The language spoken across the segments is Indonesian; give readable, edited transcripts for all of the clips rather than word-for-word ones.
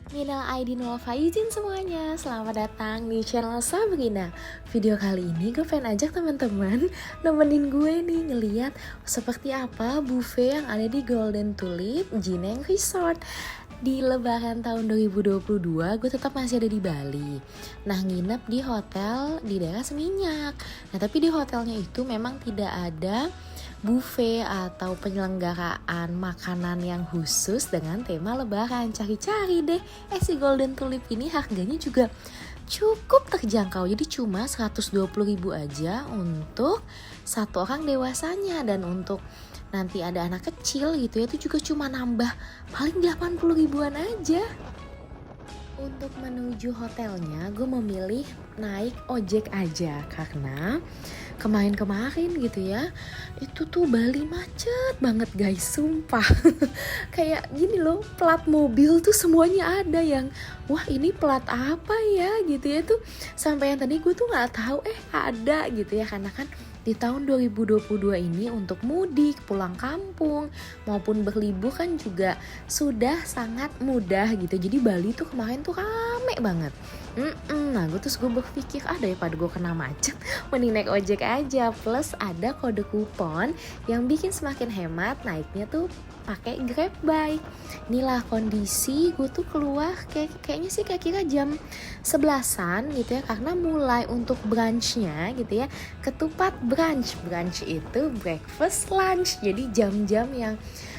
Minal aidin wal faizin semuanya. Selamat datang di channel Sabrina. Video kali ini gue pengen ajak teman-teman nemenin gue nih ngeliat seperti apa buffet yang ada di Golden Tulip Jineng Resort. Di lebaran tahun 2022 gue tetap masih ada di Bali. Nah, nginep di hotel di daerah Seminyak. Nah, tapi di hotelnya itu memang tidak ada buffet atau penyelenggaraan makanan yang khusus dengan tema lebaran. Cari-cari deh. Si Golden Tulip ini harganya juga cukup terjangkau. Jadi cuma 120.000 aja untuk satu orang dewasanya, dan untuk nanti ada anak kecil gitu ya, itu juga cuma nambah paling 80 ribuan aja. Untuk menuju hotelnya gue memilih naik ojek aja karena kemarin gitu ya, itu tuh Bali macet banget guys, sumpah. Kayak gini loh, plat mobil tuh semuanya ada yang wah ini plat apa ya gitu ya, tuh sampai yang tadi gue tuh nggak tahu ada gitu ya, karena kan di tahun 2022 ini untuk mudik, pulang kampung maupun berlibur kan juga sudah sangat mudah gitu. Jadi Bali tuh kemarin tuh rame banget. Nah terus gue berpikir daripada gue kena macet mending naik ojek aja, plus ada kode kupon yang bikin semakin hemat naiknya tuh pakai Grab Bike. Inilah kondisi gue tuh keluar kayaknya sih kira-kira jam 11-an gitu ya, karena mulai untuk brunchnya gitu ya, ketupat brunch itu breakfast lunch, jadi jam-jam yang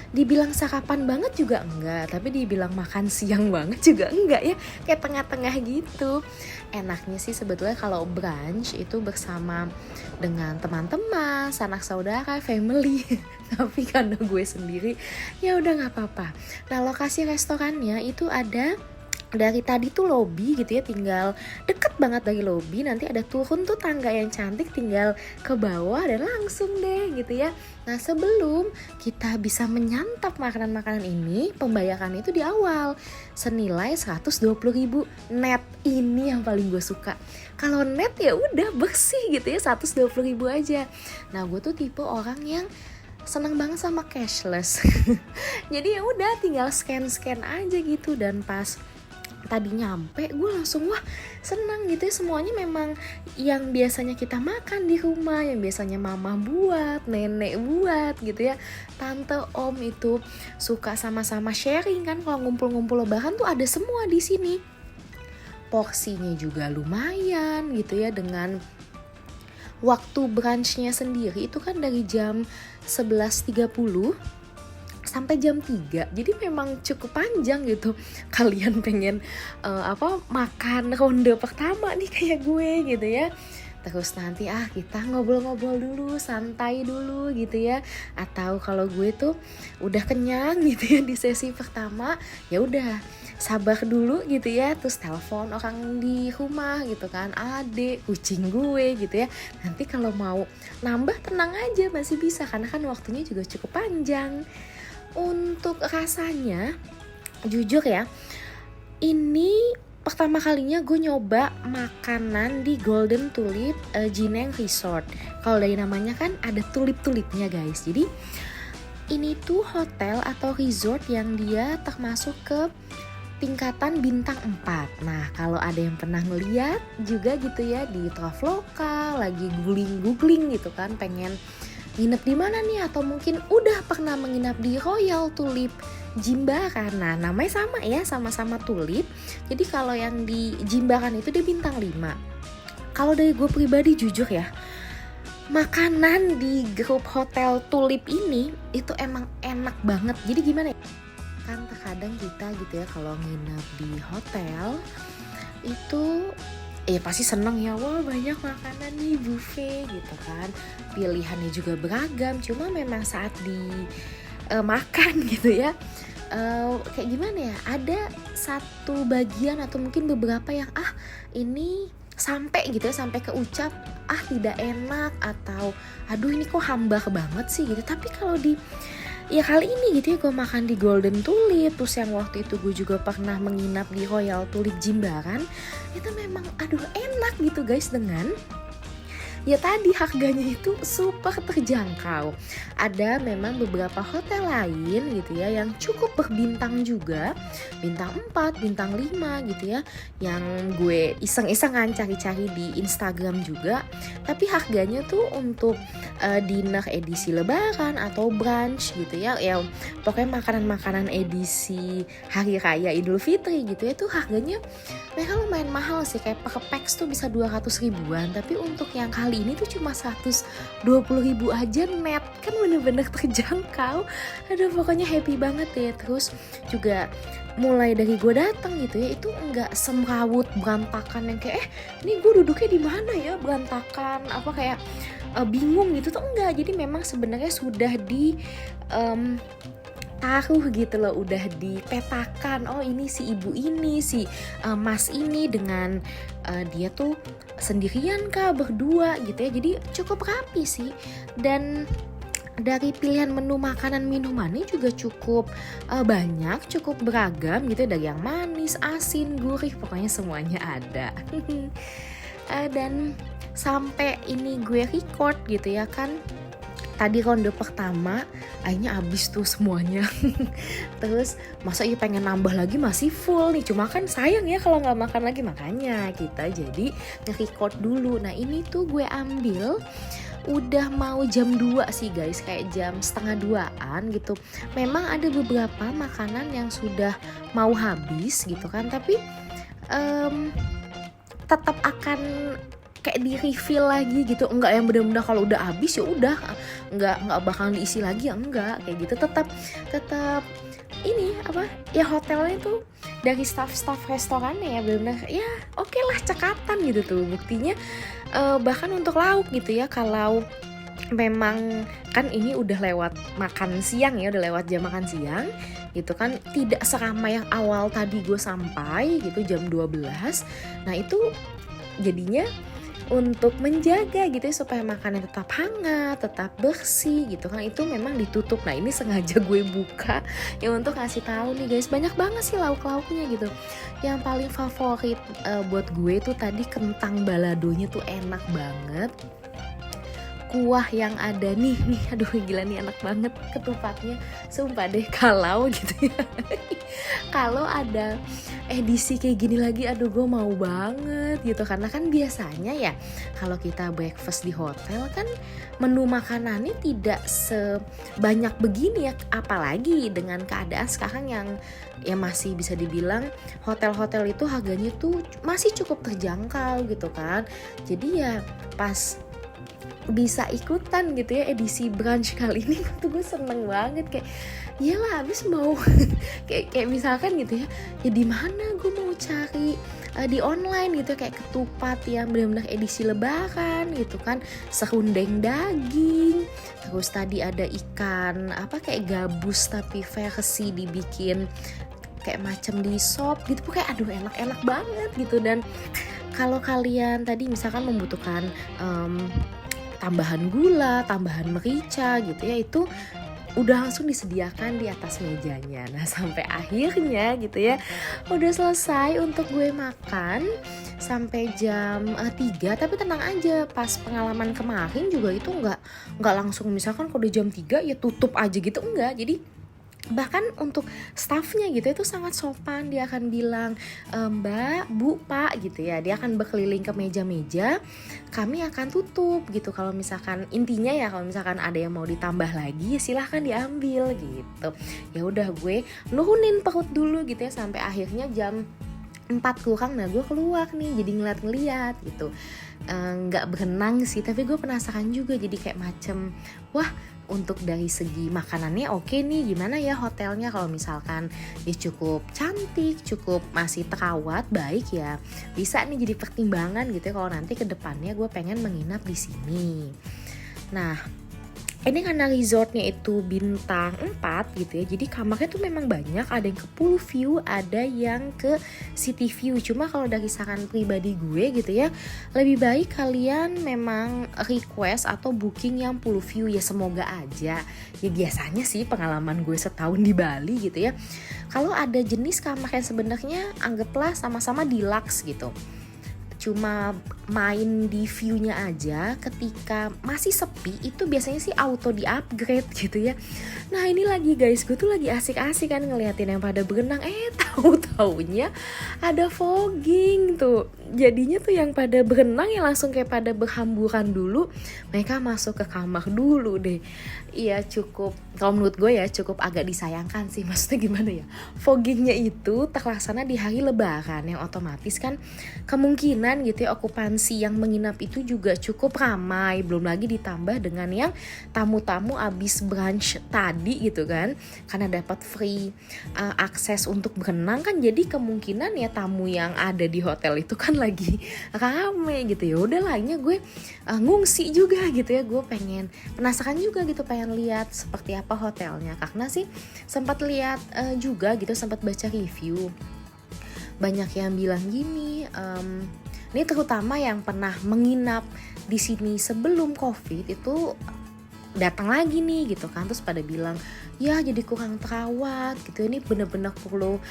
dibilang sarapan banget juga enggak, tapi dibilang makan siang banget juga enggak ya, kayak tengah-tengah gitu. Enaknya sih sebetulnya kalau brunch itu bersama dengan teman-teman, sanak saudara, family. Tapi karena gue sendiri ya udah nggak apa-apa. Nah, lokasi restorannya itu ada dari tadi tuh lobby gitu ya, tinggal deket banget dari lobby, nanti ada turun tuh tangga yang cantik, tinggal ke bawah dan langsung deh gitu ya. Nah, sebelum kita bisa menyantap makanan-makanan ini, pembayaran itu di awal senilai 120.000 net. Ini yang paling gue suka. Kalau net ya udah bersih gitu ya, 120.000 aja. Nah, gue tuh tipe orang yang seneng banget sama cashless. Jadi ya udah tinggal scan aja gitu, dan pas tadi nyampe gue langsung wah senang gitu ya. Semuanya memang yang biasanya kita makan di rumah, yang biasanya mama buat, nenek buat gitu ya, tante, om itu suka sama-sama sharing kan kalau ngumpul-ngumpul lebaran tuh ada semua di sini. Porsinya juga lumayan gitu ya, dengan waktu brunchnya sendiri itu kan dari jam 11.30 sampai jam 3. Jadi memang cukup panjang gitu. Kalian pengen makan ronde pertama nih kayak gue gitu ya. Terus nanti kita ngobrol-ngobrol dulu, santai dulu gitu ya. Atau kalau gue tuh udah kenyang gitu ya di sesi pertama, ya udah sabar dulu gitu ya, terus telepon orang di rumah gitu kan, adik, kucing gue gitu ya. Nanti kalau mau nambah tenang aja, masih bisa karena kan waktunya juga cukup panjang. Untuk rasanya jujur ya, ini pertama kalinya gue nyoba makanan di Golden Tulip Jineng Resort. Kalau dari namanya kan ada tulip-tulipnya guys. Jadi ini tuh hotel atau resort yang dia termasuk ke tingkatan bintang 4. Nah, kalau ada yang pernah ngeliat juga gitu ya di Traveloka, lagi googling gitu kan, pengen nginep di mana nih, atau mungkin udah pernah menginap di Royal Tulip Jimbaran. Nah, namanya sama ya, sama-sama tulip. Jadi kalau yang di Jimbaran itu dia bintang 5. Kalau dari gue pribadi jujur ya, makanan di grup hotel Tulip ini itu emang enak banget. Jadi gimana ya? Kan terkadang kita gitu ya kalau nginep di hotel itu pasti seneng ya, wah banyak makanan nih, buffet gitu kan, pilihannya juga beragam. Cuma memang saat di makan gitu ya, kayak gimana ya, ada satu bagian atau mungkin beberapa yang ini sampai gitu ya, sampai ke ucap tidak enak, atau aduh ini kok hambar banget sih gitu. Tapi kalau di kali ini gitu ya, gue makan di Golden Tulip, terus yang waktu itu gue juga pernah menginap di Royal Tulip Jimbaran, itu memang enak gitu guys, dengan ya tadi harganya itu super terjangkau. Ada memang beberapa hotel lain gitu ya yang cukup berbintang juga, bintang 4, bintang 5 gitu ya, yang gue iseng-iseng kan cari-cari di Instagram juga. Tapi harganya tuh untuk dinner edisi lebaran atau brunch gitu ya, pokoknya makanan-makanan edisi hari raya Idul Fitri gitu ya, itu harganya mereka lumayan mahal sih, kayak per packs tuh bisa 200 ribuan, tapi untuk yang kali ini tuh cuma 120 ribu aja net, kan bener-bener terjangkau. Aduh pokoknya happy banget ya. Terus juga mulai dari gue datang gitu ya, itu enggak semrawut berantakan yang kayak ini gue duduknya di mana ya, berantakan apa kayak bingung gitu tuh enggak. Jadi memang sebenarnya sudah di taruh gitu loh, udah dipetakan, oh ini si ibu ini, si mas ini dengan dia tuh sendirian kah, berdua gitu ya. Jadi cukup rapi sih. Dan dari pilihan menu makanan minumannya juga cukup banyak, cukup beragam gitu ya, dari yang manis, asin, gurih, pokoknya semuanya ada. Dan sampai ini gue record gitu ya kan, tadi ronde pertama akhirnya habis tuh semuanya. Terus masa iya pengen nambah lagi, masih full nih, cuma kan sayang ya kalau nggak makan lagi, makanya kita jadi nge-record dulu. Nah ini tuh gue ambil udah mau jam 2 sih guys, kayak jam setengah 2-an gitu. Memang ada beberapa makanan yang sudah mau habis gitu kan, tapi tetap akan kayak di refill lagi gitu, enggak yang benar-benar kalau udah habis ya udah enggak bakal diisi lagi ya, enggak kayak gitu. Tetap ini apa ya, hotelnya tuh dari staff restorannya ya benar-benar ya oke lah, cekatan gitu tuh. Buktinya bahkan untuk lauk gitu ya, kalau memang kan ini udah lewat makan siang ya, udah lewat jam makan siang gitu kan, tidak seramai yang awal tadi gue sampai gitu jam 12. Nah itu jadinya untuk menjaga gitu ya, supaya makanan tetap hangat, tetap bersih gitu kan, itu memang ditutup. Nah ini sengaja gue buka ya untuk ngasih tahu nih guys, banyak banget sih lauk-lauknya gitu. Yang paling favorit buat gue tuh tadi kentang baladonya tuh enak banget. Kuah yang ada nih, aduh gila nih enak banget ketupatnya, sumpah deh. Kalau gitu ya, kalau ada edisi kayak gini lagi, aduh gue mau banget gitu. Karena kan biasanya ya kalau kita breakfast di hotel kan menu makanannya tidak sebanyak begini ya, apalagi dengan keadaan sekarang yang ya masih bisa dibilang hotel-hotel itu harganya tuh masih cukup terjangkau gitu kan. Jadi ya pas bisa ikutan gitu ya edisi brunch kali ini tuh gue seneng banget, kayak iyalah habis mau kayak misalkan gitu ya di mana gue mau cari di online gitu kayak ketupat yang benar-benar edisi lebaran gitu kan, serundeng daging, terus tadi ada ikan apa kayak gabus tapi versi dibikin kayak macam di sop gitu, kayak aduh enak banget gitu. Dan kalau kalian tadi misalkan membutuhkan tambahan gula, tambahan merica gitu ya, itu udah langsung disediakan di atas mejanya. Nah sampai akhirnya gitu ya udah selesai untuk gue makan sampai jam 3. Tapi tenang aja, pas pengalaman kemarin juga itu nggak langsung misalkan kalau udah jam 3 ya tutup aja gitu, enggak. Jadi bahkan untuk staffnya gitu itu sangat sopan, dia akan bilang Mbak, Bu, Pak gitu ya, dia akan berkeliling ke meja-meja, kami akan tutup gitu. Kalau misalkan intinya ya kalau misalkan ada yang mau ditambah lagi silahkan diambil gitu. Ya udah gue nurunin perut dulu gitu ya sampai akhirnya jam 4 kurang. Nah gue keluar nih jadi ngeliat gitu, nggak berenang sih tapi gue penasaran juga, jadi kayak macem wah untuk dari segi makanannya oke nih, gimana ya hotelnya, kalau misalkan ya cukup cantik, cukup masih terawat baik ya bisa nih jadi pertimbangan gitu ya kalau nanti ke depannya gue pengen menginap di sini. Nah ini karena resortnya itu bintang 4 gitu ya, jadi kamarnya tuh memang banyak, ada yang ke pool view, ada yang ke city view. Cuma kalau dari saran pribadi gue gitu ya, lebih baik kalian memang request atau booking yang pool view ya, semoga aja. Ya biasanya sih pengalaman gue setahun di Bali gitu ya, kalau ada jenis kamar yang sebenarnya anggaplah sama-sama deluxe gitu, cuma main di view-nya aja. Ketika masih sepi itu biasanya sih auto di upgrade gitu ya. Nah ini lagi guys, gue tuh lagi asik-asik kan ngeliatin yang pada berenang, tahu-taunya ada fogging tuh. Jadinya tuh yang pada berenang yang langsung kayak pada berhamburan dulu, mereka masuk ke kamar dulu deh. Iya cukup, kalau menurut gue ya cukup agak disayangkan sih. Maksudnya gimana ya, foggingnya itu terlaksana di hari lebaran yang otomatis kan kemungkinan gitu ya okupansi yang menginap itu juga cukup ramai. Belum lagi ditambah dengan yang tamu-tamu abis brunch tadi gitu kan, karena dapat free akses untuk berenang kan, jadi kemungkinan ya tamu yang ada di hotel itu kan lagi rame gitu. Ya udah lahnya gue ngungsi juga gitu ya, gue pengen penasaran juga gitu, pengen lihat seperti apa hotelnya, karena sih sempat lihat juga gitu, sempat baca review. Banyak yang bilang gini, ini terutama yang pernah menginap di sini sebelum COVID itu datang lagi nih gitu kan, terus pada bilang ya jadi kurang terawat gitu, ini bener-bener perlu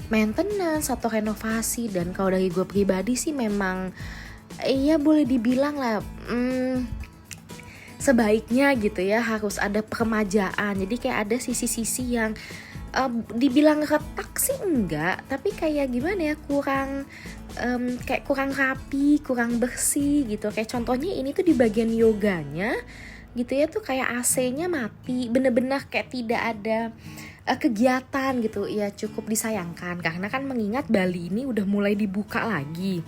maintenance atau renovasi. Dan kalau dari gue pribadi sih memang ya boleh dibilang lah sebaiknya gitu ya harus ada peremajaan. Jadi kayak ada sisi-sisi yang dibilang retak sih enggak, tapi kayak gimana ya, kurang kayak kurang rapi, kurang bersih gitu. Kayak contohnya ini tuh di bagian yoganya gitu ya, tuh kayak AC-nya mati, bener-bener kayak tidak ada kegiatan gitu. Ya cukup disayangkan karena kan mengingat Bali ini udah mulai dibuka lagi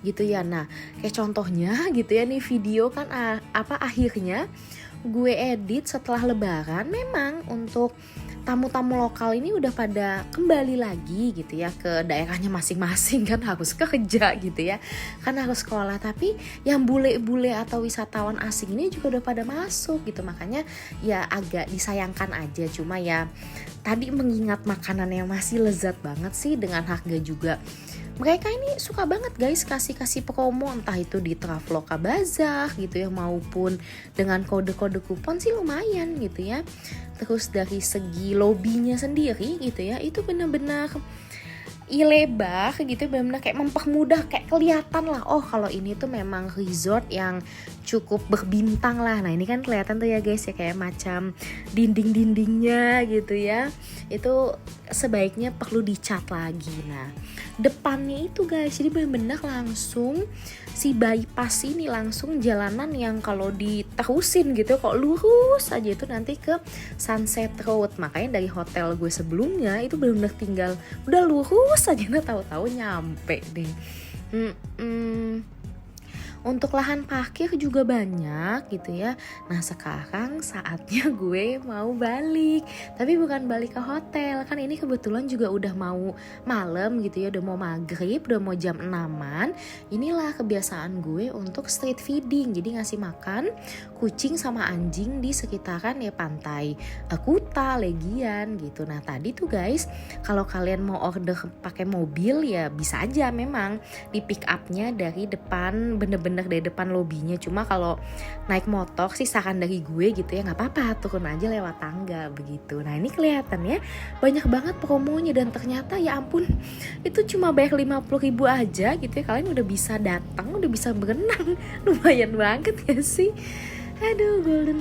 gitu ya. Nah kayak contohnya gitu ya, nih video kan akhirnya gue edit setelah lebaran, memang untuk tamu-tamu lokal ini udah pada kembali lagi gitu ya ke daerahnya masing-masing kan, harus kerja gitu ya, kan harus sekolah. Tapi yang bule-bule atau wisatawan asing ini juga udah pada masuk gitu, makanya ya agak disayangkan aja. Cuma ya tadi mengingat makanan yang masih lezat banget sih, dengan harga juga mereka ini suka banget guys kasih promo, entah itu di Traveloka Bazaar gitu ya, maupun dengan kode-kode kupon sih lumayan gitu ya. Terus dari segi lobbynya sendiri gitu ya, itu benar-benar lebar gitu, benar-benar kayak mempermudah, kayak kelihatan lah, oh kalau ini tuh memang resort yang cukup berbintang lah. Nah ini kan kelihatan tuh ya guys ya, kayak macam dinding-dindingnya gitu ya, itu sebaiknya perlu dicat lagi. Nah depannya itu guys, jadi benar-benar langsung si bypass ini langsung jalanan yang kalau diterusin gitu kok lurus aja itu nanti ke Sunset Road. Makanya dari hotel gue sebelumnya itu benar-benar tinggal udah lurus aja, nah tahu-tahu nyampe deh. Untuk lahan parkir juga banyak gitu ya. Nah sekarang saatnya gue mau balik, tapi bukan balik ke hotel, kan ini kebetulan juga udah mau malam gitu ya, udah mau maghrib, udah mau jam 6-an. Inilah kebiasaan gue untuk street feeding, jadi ngasih makan kucing sama anjing di sekitaran ya pantai Kuta, Legian gitu. Nah tadi tuh guys, kalau kalian mau order pakai mobil ya bisa aja, memang di pick upnya dari depan, bener-bener dari depan lobinya. Cuma kalau naik motor sih saran dari gue gitu ya, nggak apa-apa turun aja lewat tangga begitu. Nah ini kelihatan ya banyak banget promonya, dan ternyata ya ampun itu cuma bayar 50.000 aja gitu ya, kalian udah bisa datang, udah bisa berenang. Lumayan banget ya sih. Aduh, Golden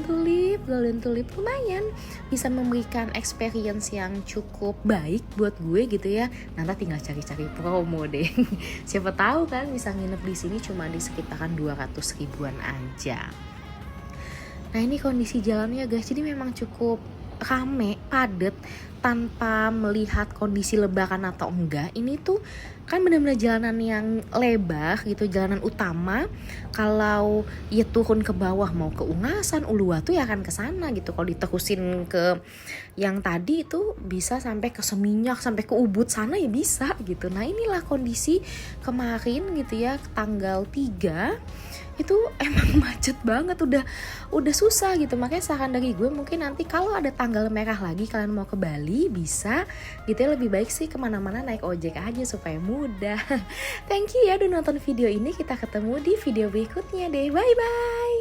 Tulip lumayan bisa memberikan experience yang cukup baik buat gue gitu ya. Nanti tinggal cari-cari promo deh. Siapa tahu kan bisa nginep di sini cuma di sekitaran 200 ribuan aja. Nah ini kondisi jalannya guys, jadi memang cukup rame, padat, tanpa melihat kondisi lebaran atau enggak. Ini tuh kan benar-benar jalanan yang lebar gitu, jalanan utama. Kalau ya turun ke bawah mau ke Ungasan, Uluwatu ya akan ke sana gitu. Kalau diterusin ke yang tadi itu bisa sampai ke Seminyak, sampai ke Ubud sana ya bisa gitu. Nah inilah kondisi kemarin gitu ya, tanggal 3 itu emang macet banget, udah susah gitu. Makanya saran dari gue mungkin nanti kalau ada tanggal merah lagi kalian mau ke Bali bisa gitu ya, lebih baik sih kemana-mana naik ojek aja supaya mudah. Thank you ya udah nonton video ini, kita ketemu di video berikutnya deh, bye bye.